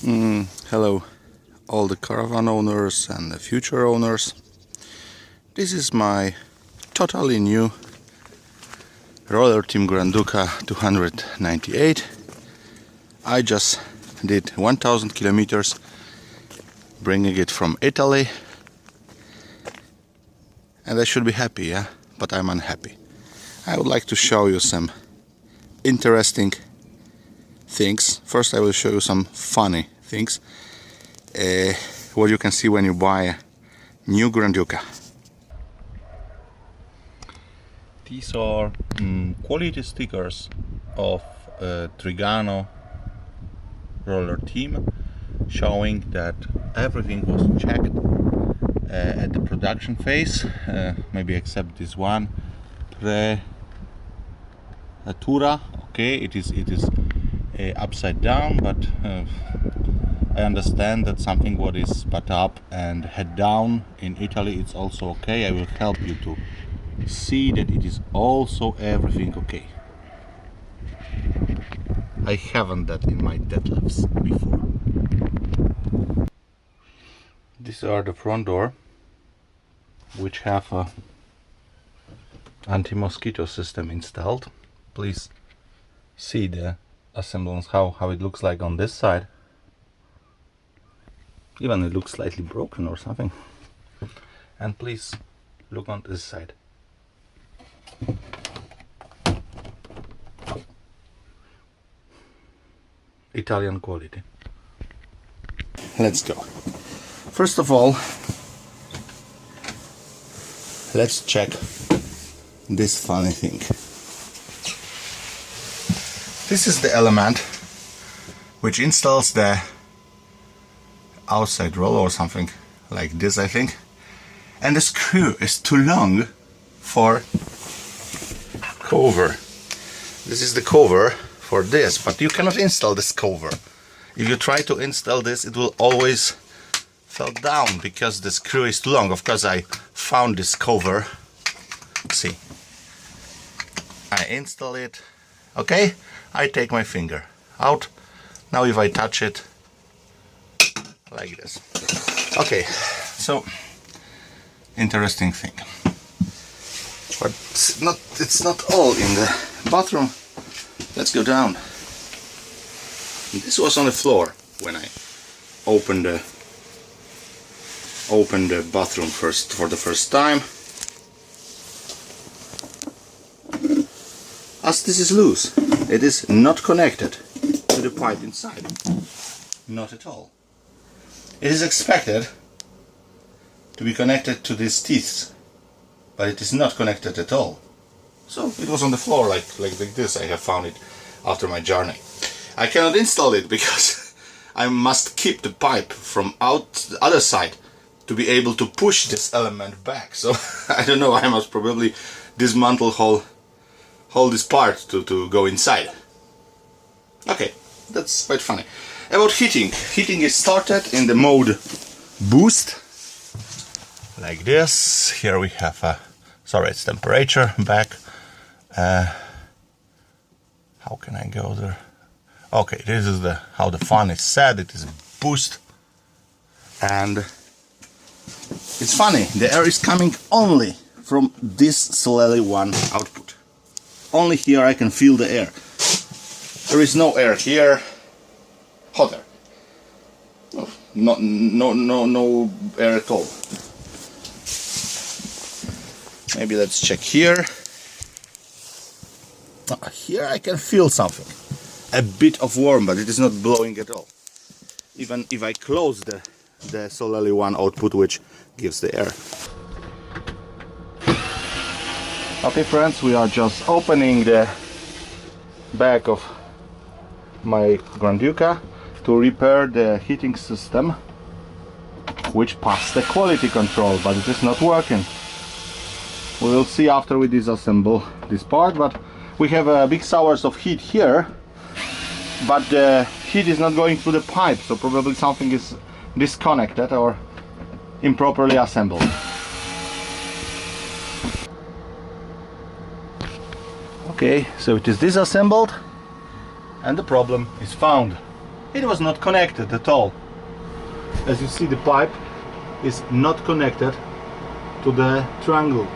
Hello, all the caravan owners and the future owners. This is my totally new Roller Team Granduca 298. I just did 1000 kilometers, bringing it from Italy, and I should be happy, yeah, but I'm unhappy. I would like to show you some interesting things. First I will show you some funny things, what you can see when you buy a new Granduca. These are quality stickers of Trigano Roller Team, showing that everything was checked at the production phase, maybe except this one, Pre-Atura. Okay, it is upside down, but I understand that something what is put up and head down in Italy, it's also okay. I will help you to see that it is also everything okay. I haven't that in my deadlifts before. These are the front door, which have a anti-mosquito system installed. Please see the assemblance, how it looks like on this side. Even it looks slightly broken or something. And please look on this side. Italian quality. Let's go. First of all, let's check this funny thing. This is the element which installs the outside roller or something like this, I think, and the screw is too long for cover. This is the cover for this, but you cannot install this cover. If you try to install this, it will always fall down because the screw is too long. Of course, I found this cover. See, I install it. Okay, I take my finger out. Now if I touch it like this. Okay, so interesting thing. But it's not all in the bathroom. Let's go down. This was on the floor when I opened the bathroom for the first time. As this is loose, it is not connected to the pipe inside. Not at all. It is expected to be connected to these teeth, but it is not connected at all. So it was on the floor like this. I have found it after my journey. I cannot install it because I must keep the pipe from the other side to be able to push this element back. So I don't know, I must probably dismantle whole this part to go inside. Okay, that's quite funny. About heating. Heating is started in the mode boost. Like this. Here we have a, sorry, it's temperature back. How can I go there? Okay, this is how the fan is set. It is boost. And it's funny, the air is coming only from this slowly one output. Only here I can feel the air. There is no air here. Hot air. No air at all. Maybe let's check here. Here I can feel something. A bit of warm, but it is not blowing at all. Even if I close the solely one output which gives the air. Okay friends, we are just opening the back of my Granduca to repair the heating system which passed the quality control, but it is not working. We will see after we disassemble this part, but we have big showers of heat here, but the heat is not going through the pipe, so probably something is disconnected or improperly assembled. Okay, so it is disassembled and the problem is found. it was not connected at all. As you see, the pipe is not connected to the triangle,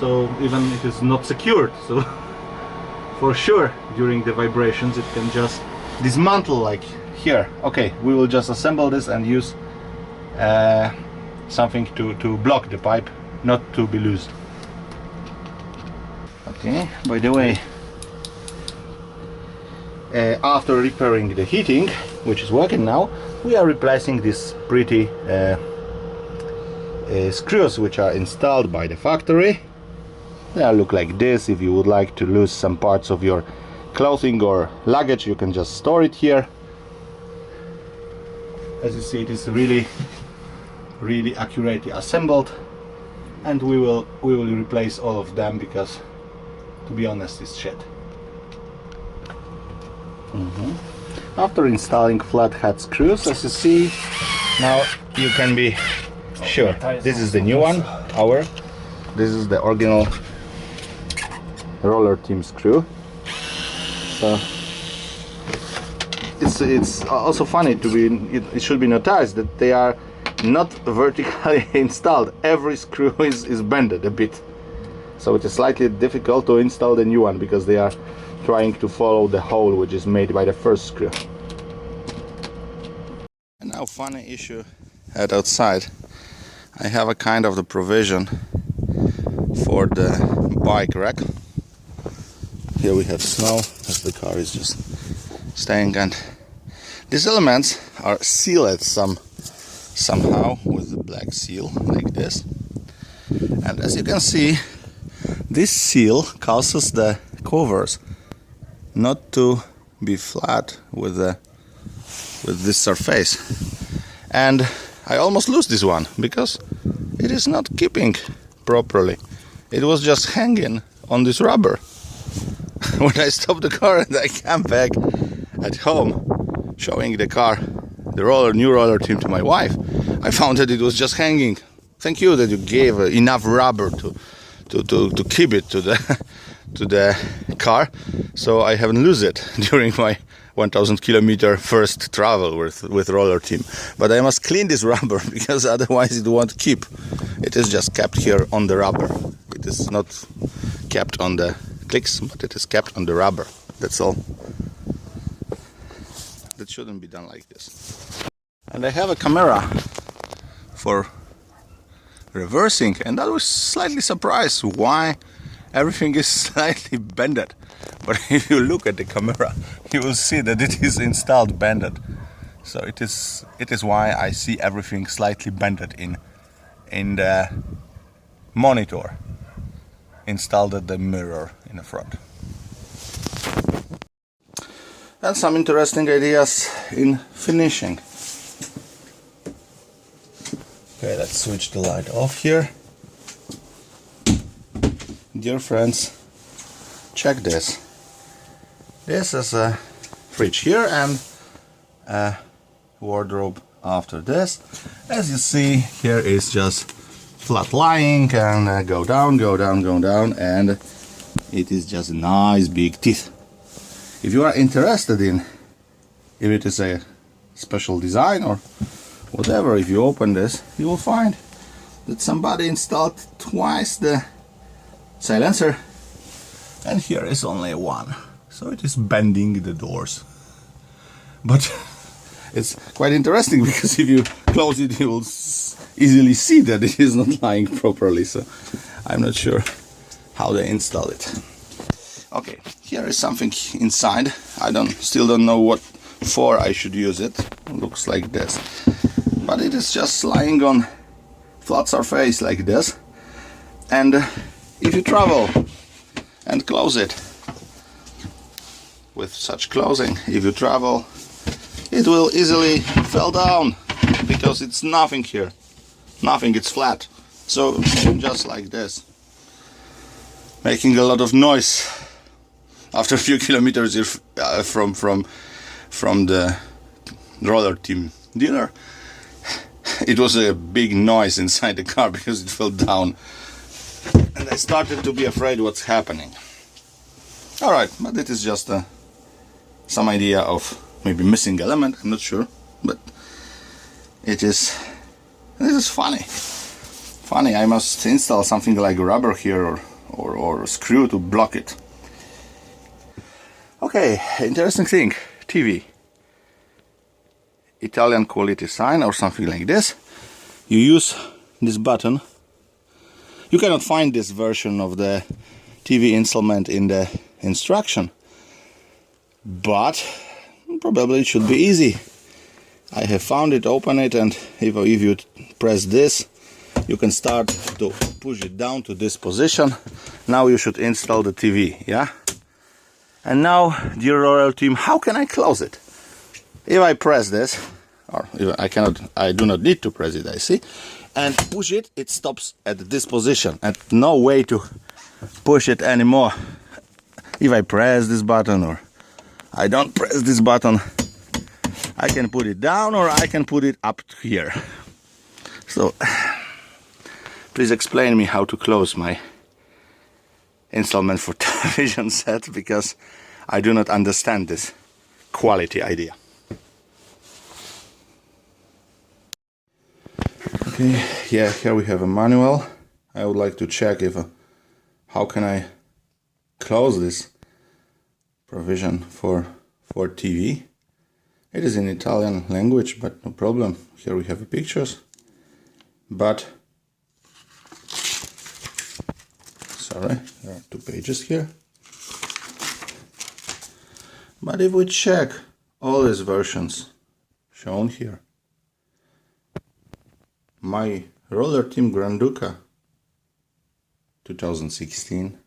so even it is not secured, so for sure during the vibrations it can just dismantle like here. Okay, we will just assemble this and use something to block the pipe not to be loosed. Okay, by the way, after repairing the heating, which is working now, we are replacing these pretty screws which are installed by the factory. They look like this. If you would like to lose some parts of your clothing or luggage, you can just store it here. As you see, it is really accurately assembled, and we will replace all of them because, to be honest, it's shit. After installing flathead screws, as you see, now you can be sure this is the new one. This is the original Rollerteam screw. So it's also funny to be. It should be noticed that they are not vertically installed. Every screw is bended a bit, so it is slightly difficult to install the new one because they are trying to follow the hole which is made by the first screw. And now, funny issue at outside. I have a kind of the provision for the bike rack. Here we have snow as the car is just staying, and these elements are sealed somehow with the black seal like this. And as you can see, this seal causes the covers not to be flat with this surface, and I almost lose this one because it is not keeping properly. It was just hanging on this rubber. When I stop the car and I come back at home showing the car, the new Rollerteam, to my wife, I found that it was just hanging. Thank you that you gave enough rubber to keep it to the car, so I haven't lose it during my 1000 kilometer first travel with Rollerteam. But I must clean this rubber because otherwise it won't keep. It is just kept here on the rubber. It is not kept on the clicks, but it is kept on the rubber. That's all. That shouldn't be done like this. And I have a camera for reversing, and I was slightly surprised why everything is slightly bended. But if you look at the camera, you will see that it is installed bended. So it is why I see everything slightly bended in the monitor installed at the mirror in the front. And some interesting ideas in finishing. Okay, let's switch the light off here. Dear friends, check this. This is a fridge here and a wardrobe after this. As you see, here is just flat lying, and go down, and it is just nice big teeth. If you are interested in if it is a special design or whatever, if you open this, you will find that somebody installed twice the silencer, and here is only one, so it is bending the doors. But it's quite interesting because if you close it, you will easily see that it is not lying properly, so I'm not sure how they install it. Okay, here is something inside. I still don't know what for I should use it. It looks like this, but it is just lying on flat surface like this, and if you travel and close it with such closing, if you travel, it will easily fall down because it's nothing here, nothing, it's flat. So just like this, making a lot of noise. After a few kilometers from the Rollerteam dealer, it was a big noise inside the car because it fell down, and I started to be afraid what's happening. Alright, but it is just some idea of maybe missing element, I'm not sure, but this is funny. Funny, I must install something like rubber here or a screw to block it. Okay, interesting thing, TV. Italian quality sign or something like this. You use this button. You cannot find this version of the TV installment in the instruction, but probably it should be easy. I have found it, open it, and if you press this, you can start to push it down to this position. Now you should install the TV, yeah? And now, dear Roller Team, how can I close it? If I press this, or I do not need to press it, I see, and push it, it stops at this position, and no way to push it anymore. If I press this button or I don't press this button, I can put it down or I can put it up here. So, please explain me how to close my installment for television set, because I do not understand this quality idea. Okay, yeah, here we have a manual. I would like to check if how can I close this provision for TV. It is in Italian language, but no problem. Here we have the pictures. But sorry, there are 2 pages here. But if we check all these versions shown here, my Roller Team Granduca 2016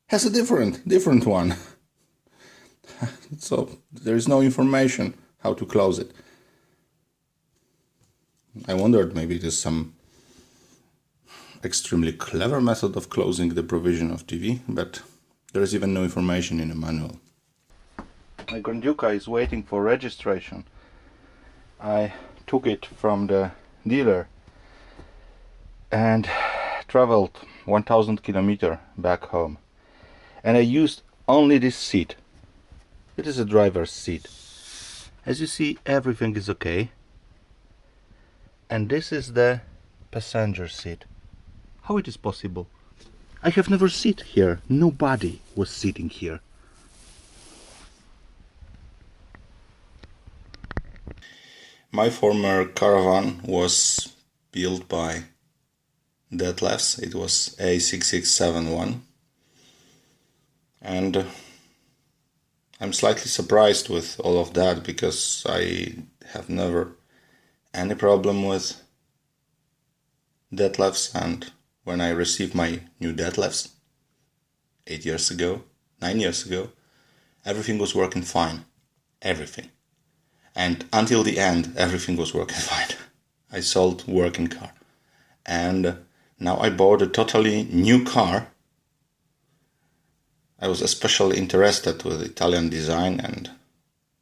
has a different one. So there is no information how to close it. I wondered maybe there's some extremely clever method of closing the provision of TV, but there is even no information in the manual. My Granduca is waiting for registration. I took it from the dealer and traveled 1000 kilometers back home, and I used only this seat. It is a driver's seat. As you see, everything is okay, and this is the passenger seat. How it is possible? I have never sit here. Nobody was sitting here. My former caravan was built by deadlifts. It was A6671, and I'm slightly surprised with all of that, because I have never any problem with deadlifts, and when I received my new deadlifts 9 years ago, everything was working fine. Everything. And until the end, everything was working fine. I sold working car. And now I bought a totally new car. I was especially interested with Italian design, and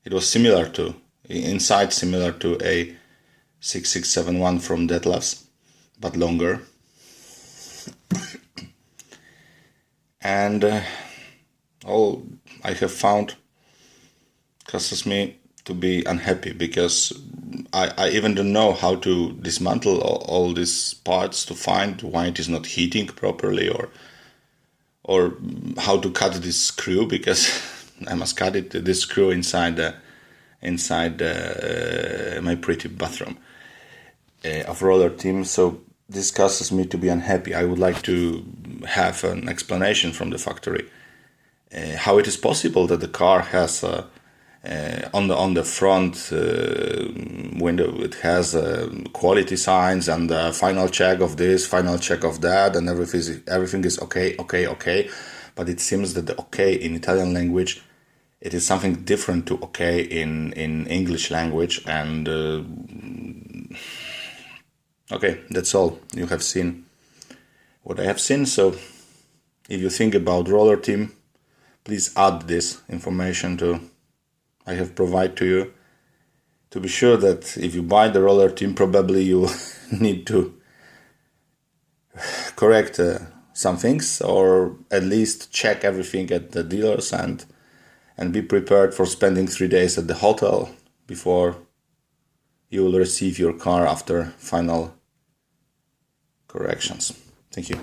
it was similar to a 6671 from deadlifts, but longer. And all I have found causes me to be unhappy, because I even don't know how to dismantle all these parts to find why it is not heating properly, or how to cut this screw, because I must cut this screw inside my pretty bathroom of Roller Team. So this causes me to be unhappy. I would like to have an explanation from the factory how it is possible that the car has on the front window it has quality signs and final check of this, final check of that, and everything is okay, but it seems that the okay in Italian language, it is something different to okay in English language. And okay, that's all. You have seen what I have seen. So if you think about Roller Team, please add this information to I have provided to you, to be sure that if you buy the Roller Team, probably you need to correct some things, or at least check everything at the dealers, and and be prepared for spending 3 days at the hotel before you will receive your car after final corrections. Thank you.